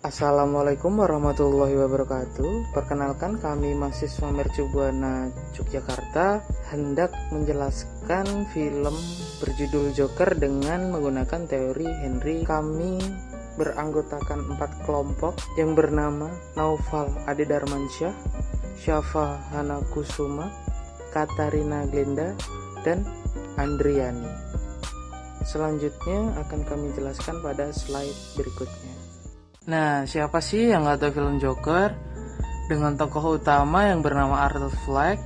Assalamualaikum warahmatullahi wabarakatuh. Perkenalkan, kami mahasiswa Mercubuana Yogyakarta hendak menjelaskan film berjudul Joker dengan menggunakan teori Henry. Kami beranggotakan 4 kelompok yang bernama Naufal Ade Darmansyah, Syafa Hanakusuma, Katarina Glenda, dan Andriani. Selanjutnya akan kami jelaskan pada slide berikutnya. Nah, siapa sih yang gak tahu film Joker? Dengan tokoh utama yang bernama Arthur Fleck,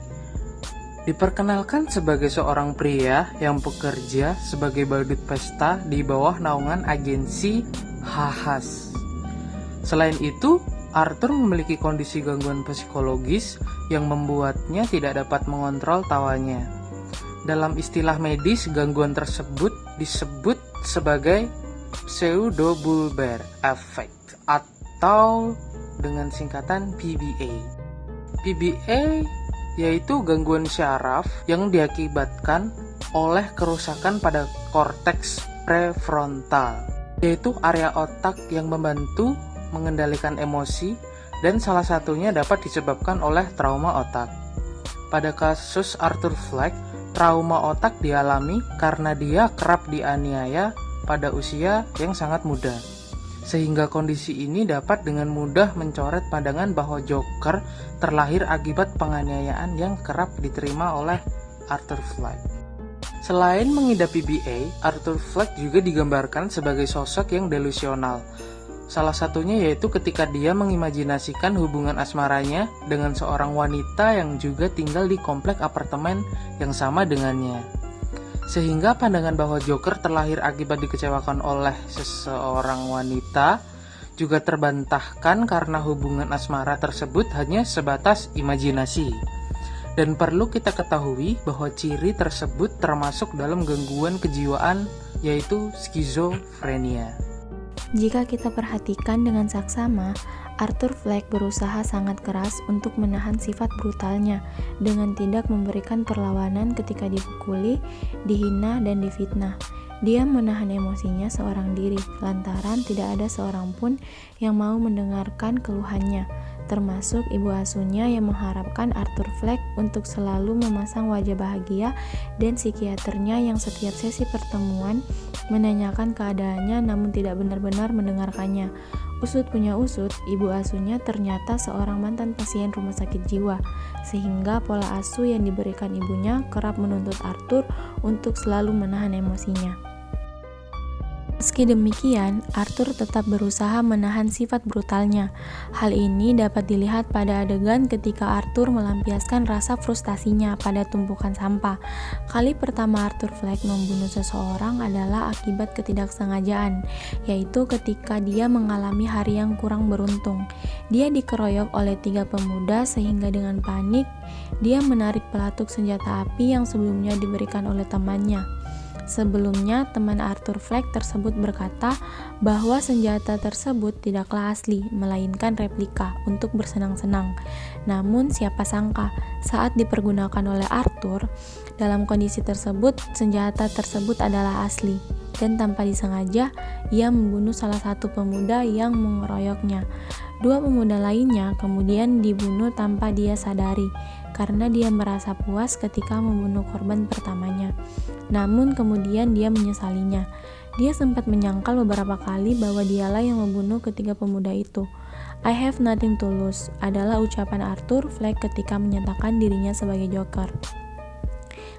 diperkenalkan sebagai seorang pria yang bekerja sebagai badut pesta di bawah naungan agensi Haas. Selain itu, Arthur memiliki kondisi gangguan psikologis yang membuatnya tidak dapat mengontrol tawanya. Dalam istilah medis, gangguan tersebut disebut sebagai pseudobulbar effect atau dengan singkatan PBA. PBA yaitu gangguan syaraf yang diakibatkan oleh kerusakan pada korteks prefrontal, yaitu area otak yang membantu mengendalikan emosi, dan salah satunya dapat disebabkan oleh trauma otak. Pada kasus Arthur Fleck, trauma otak dialami karena dia kerap dianiaya pada usia yang sangat muda, sehingga kondisi ini dapat dengan mudah mencoret pandangan bahwa Joker terlahir akibat penganiayaan yang kerap diterima oleh Arthur Fleck. Selain mengidap PBA, Arthur Fleck juga digambarkan sebagai sosok yang delusional. Salah satunya yaitu ketika dia mengimajinasikan hubungan asmaranya dengan seorang wanita yang juga tinggal di komplek apartemen yang sama dengannya. Sehingga pandangan bahwa Joker terlahir akibat dikecewakan oleh seseorang wanita juga terbantahkan karena hubungan asmara tersebut hanya sebatas imajinasi. Dan perlu kita ketahui bahwa ciri tersebut termasuk dalam gangguan kejiwaan, yaitu skizofrenia. Jika kita perhatikan dengan saksama, Arthur Fleck berusaha sangat keras untuk menahan sifat brutalnya dengan tidak memberikan perlawanan ketika dipukuli, dihina, dan difitnah. Dia menahan emosinya seorang diri, lantaran tidak ada seorang pun yang mau mendengarkan keluhannya, termasuk ibu asuhnya yang mengharapkan Arthur Fleck untuk selalu memasang wajah bahagia, dan psikiaternya yang setiap sesi pertemuan menanyakan keadaannya namun tidak benar-benar mendengarkannya. Usut punya usut, ibu asuhnya ternyata seorang mantan pasien rumah sakit jiwa, sehingga pola asuh yang diberikan ibunya kerap menuntut Arthur untuk selalu menahan emosinya. Meski demikian, Arthur tetap berusaha menahan sifat brutalnya. Hal ini dapat dilihat pada adegan ketika Arthur melampiaskan rasa frustasinya pada tumpukan sampah. Kali pertama Arthur Fleck membunuh seseorang adalah akibat ketidaksengajaan, yaitu ketika dia mengalami hari yang kurang beruntung. Dia dikeroyok oleh 3 pemuda sehingga dengan panik, dia menarik pelatuk senjata api yang sebelumnya diberikan oleh temannya. Sebelumnya, teman Arthur Fleck tersebut berkata bahwa senjata tersebut tidaklah asli, melainkan replika untuk bersenang-senang. Namun, siapa sangka saat dipergunakan oleh Arthur, dalam kondisi tersebut, senjata tersebut adalah asli. Dan tanpa disengaja, ia membunuh salah satu pemuda yang mengeroyoknya. 2 pemuda lainnya kemudian dibunuh tanpa dia sadari, karena dia merasa puas ketika membunuh korban pertamanya. Namun kemudian dia menyesalinya. Dia sempat menyangkal beberapa kali bahwa dialah yang membunuh ketiga pemuda itu. I have nothing to lose adalah ucapan Arthur Fleck ketika menyatakan dirinya sebagai Joker.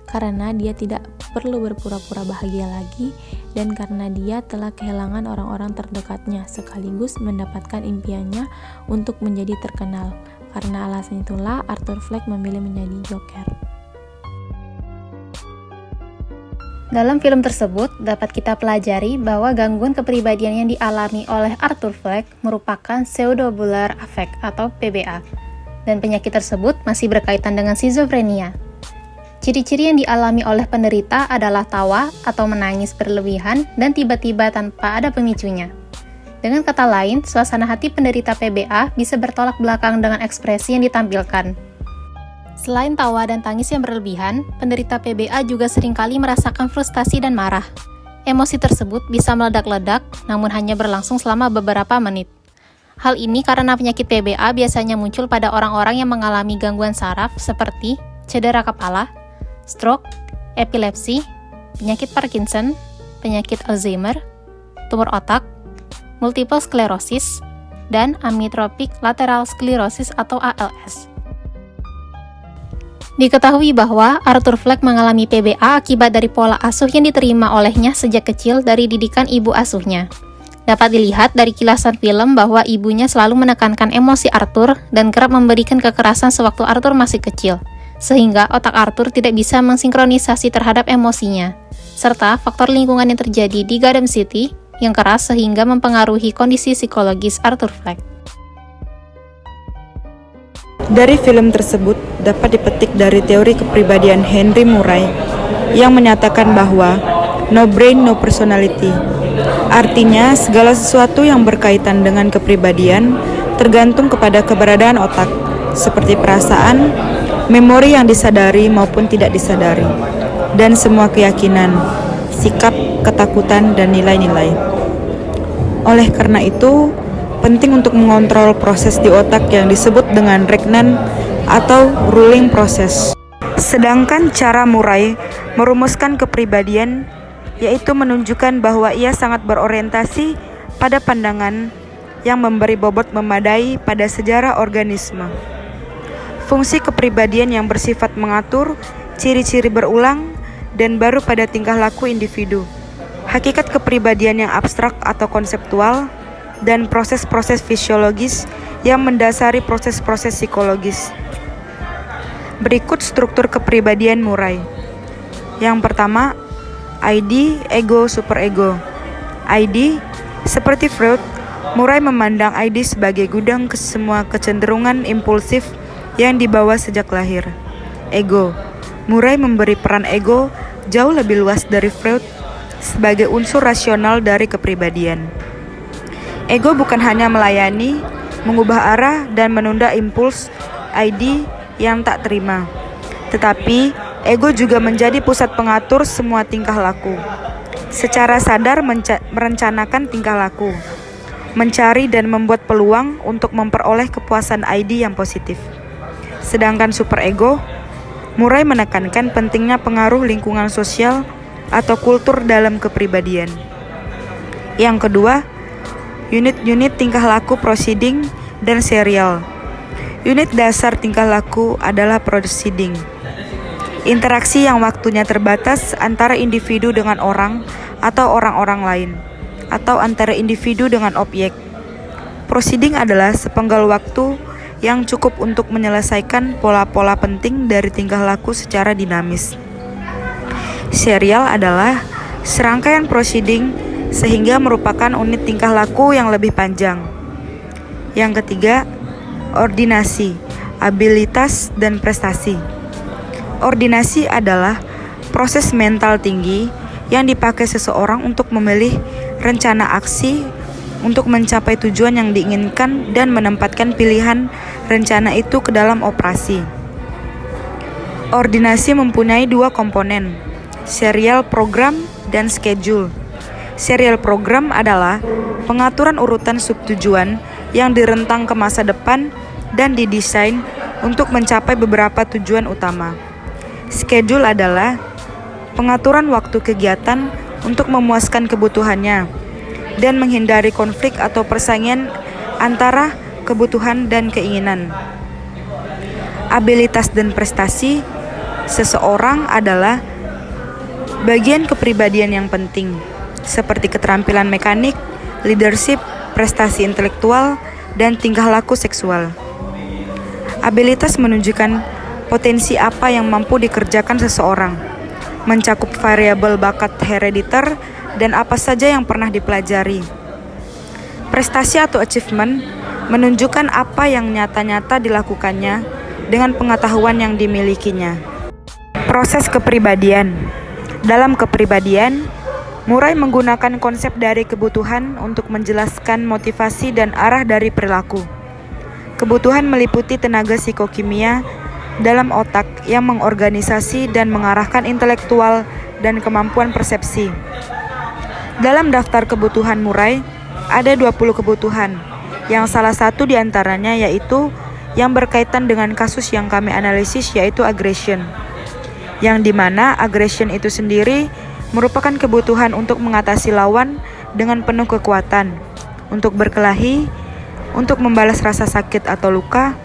Karena dia tidak perlu berpura-pura bahagia lagi, dan karena dia telah kehilangan orang-orang terdekatnya sekaligus mendapatkan impiannya untuk menjadi terkenal. Karena alasan itulah Arthur Fleck memilih menjadi Joker. Dalam film tersebut, dapat kita pelajari bahwa gangguan kepribadian yang dialami oleh Arthur Fleck merupakan pseudobulbar affect atau PBA, dan penyakit tersebut masih berkaitan dengan skizofrenia. Ciri-ciri yang dialami oleh penderita adalah tawa atau menangis berlebihan dan tiba-tiba tanpa ada pemicunya. Dengan kata lain, suasana hati penderita PBA bisa bertolak belakang dengan ekspresi yang ditampilkan. Selain tawa dan tangis yang berlebihan, penderita PBA juga seringkali merasakan frustasi dan marah. Emosi tersebut bisa meledak-ledak, namun hanya berlangsung selama beberapa menit. Hal ini karena penyakit PBA biasanya muncul pada orang-orang yang mengalami gangguan saraf seperti cedera kepala, stroke, epilepsi, penyakit Parkinson, penyakit Alzheimer, tumor otak, multiple sclerosis, dan amyotrophic lateral sclerosis atau ALS. Diketahui bahwa Arthur Fleck mengalami PBA akibat dari pola asuh yang diterima olehnya sejak kecil dari didikan ibu asuhnya. Dapat dilihat dari kilasan film bahwa ibunya selalu menekankan emosi Arthur dan kerap memberikan kekerasan sewaktu Arthur masih kecil, sehingga otak Arthur tidak bisa mensinkronisasi terhadap emosinya, serta faktor lingkungan yang terjadi di Gotham City yang keras sehingga mempengaruhi kondisi psikologis Arthur Fleck. Dari film tersebut dapat dipetik dari teori kepribadian Henry Murray yang menyatakan bahwa no brain no personality. Artinya segala sesuatu yang berkaitan dengan kepribadian tergantung kepada keberadaan otak, seperti perasaan, memori yang disadari maupun tidak disadari, dan semua keyakinan, sikap, ketakutan, dan nilai-nilai. Oleh karena itu, penting untuk mengontrol proses di otak yang disebut dengan regnan atau ruling process. Sedangkan cara Murray merumuskan kepribadian yaitu menunjukkan bahwa ia sangat berorientasi pada pandangan yang memberi bobot memadai pada sejarah organisme. Fungsi kepribadian yang bersifat mengatur ciri-ciri berulang dan baru pada tingkah laku individu. Hakikat kepribadian yang abstrak atau konseptual dan proses-proses fisiologis yang mendasari proses-proses psikologis. Berikut struktur kepribadian Murray. Yang pertama, ID, ego, superego. ID, seperti Freud, Murray memandang ID sebagai gudang ke semua kecenderungan impulsif yang dibawa sejak lahir. Ego, Murray memberi peran ego jauh lebih luas dari Freud sebagai unsur rasional dari kepribadian. Ego bukan hanya melayani, mengubah arah, dan menunda impuls ID yang tak terima, tetapi ego juga menjadi pusat pengatur semua tingkah laku. Secara sadar merencanakan tingkah laku, mencari dan membuat peluang untuk memperoleh kepuasan ID yang positif. Sedangkan superego, Murray menekankan pentingnya pengaruh lingkungan sosial atau kultur dalam kepribadian. Yang kedua, unit-unit tingkah laku proceeding dan serial. Unit dasar tingkah laku adalah proceeding. Interaksi yang waktunya terbatas antara individu dengan orang atau orang-orang lain, atau antara individu dengan objek. Proceeding adalah sepenggal waktu yang cukup untuk menyelesaikan pola-pola penting dari tingkah laku secara dinamis. Serial adalah serangkaian proceeding sehingga merupakan unit tingkah laku yang lebih panjang. Yang ketiga, ordinasi, abilitas, dan prestasi. Ordinasi adalah proses mental tinggi yang dipakai seseorang untuk memilih rencana aksi untuk mencapai tujuan yang diinginkan dan menempatkan pilihan rencana itu ke dalam operasi. Ordinasi mempunyai dua komponen, serial program dan schedule. Serial program adalah pengaturan urutan subtujuan yang direntang ke masa depan dan didesain untuk mencapai beberapa tujuan utama. Schedule adalah pengaturan waktu kegiatan untuk memuaskan kebutuhannya dan menghindari konflik atau persaingan antara kebutuhan dan keinginan. Abilitas dan prestasi seseorang adalah bagian kepribadian yang penting, seperti keterampilan mekanik, leadership, prestasi intelektual, dan tingkah laku seksual. Abilitas menunjukkan potensi apa yang mampu dikerjakan seseorang, mencakup variabel bakat herediter dan apa saja yang pernah dipelajari. Prestasi atau achievement menunjukkan apa yang nyata-nyata dilakukannya dengan pengetahuan yang dimilikinya. Proses kepribadian. Dalam kepribadian, Murray menggunakan konsep dari kebutuhan untuk menjelaskan motivasi dan arah dari perilaku. Kebutuhan meliputi tenaga psikokimia dalam otak yang mengorganisasi dan mengarahkan intelektual dan kemampuan persepsi. Dalam daftar kebutuhan Murray, ada 20 kebutuhan yang salah satu diantaranya yaitu yang berkaitan dengan kasus yang kami analisis, yaitu aggression. Yang dimana aggression itu sendiri merupakan kebutuhan untuk mengatasi lawan dengan penuh kekuatan, untuk berkelahi, untuk membalas rasa sakit atau luka,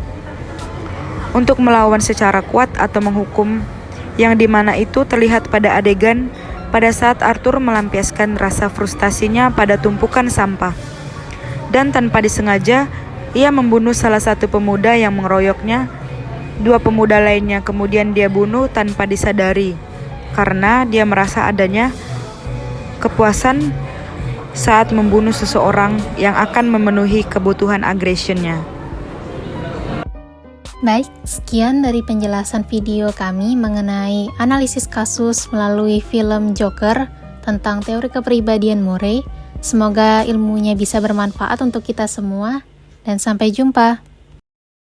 untuk melawan secara kuat atau menghukum, yang dimana itu terlihat pada adegan pada saat Arthur melampiaskan rasa frustasinya pada tumpukan sampah. Dan tanpa disengaja, ia membunuh salah satu pemuda yang mengeroyoknya. 2 pemuda lainnya kemudian dia bunuh tanpa disadari, karena dia merasa adanya kepuasan saat membunuh seseorang yang akan memenuhi kebutuhan aggressionnya. Baik, sekian dari penjelasan video kami mengenai analisis kasus melalui film Joker tentang teori kepribadian Murray. Semoga ilmunya bisa bermanfaat untuk kita semua, dan sampai jumpa.